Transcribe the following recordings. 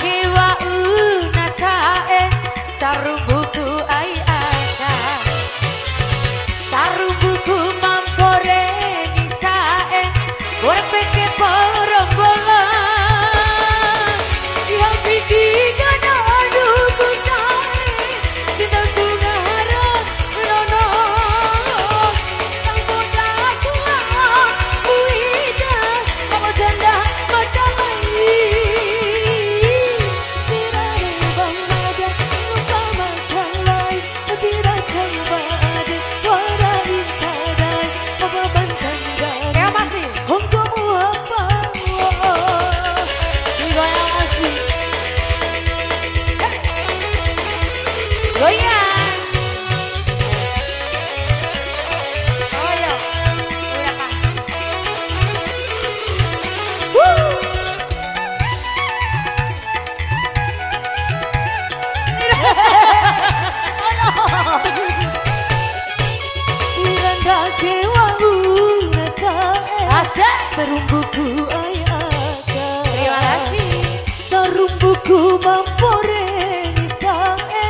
kewa unasae sarumbuku ai aka sarumbuku mampore nisae borpeke porombola yang bikin aduku sae bintang tungara nono yang bodaku muida kamu janda madai tirai bang ada lupa makan lai tidak kembali warai tadai apa bantang gari ya masih hongkamu apa dibayang asli goyang oh ya goyang kan Iranda kewa unasae asik serumbuku ayaka terima kasih serumbuku mampore nisae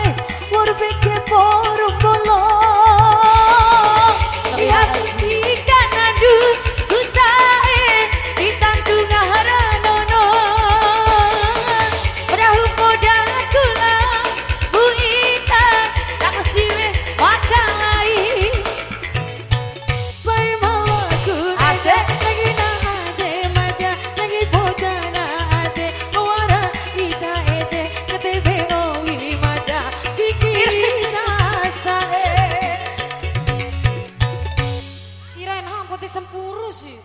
warbeke porombolo lihat ikan adu kusae ditanggung haranono perahu kodaku lah buita tak siwe makan lain bai malaku asik lagi na ade mada lagi bodana ade wara ita ede ketebe owi mada pikirina sae kirain ham putih sempuru sih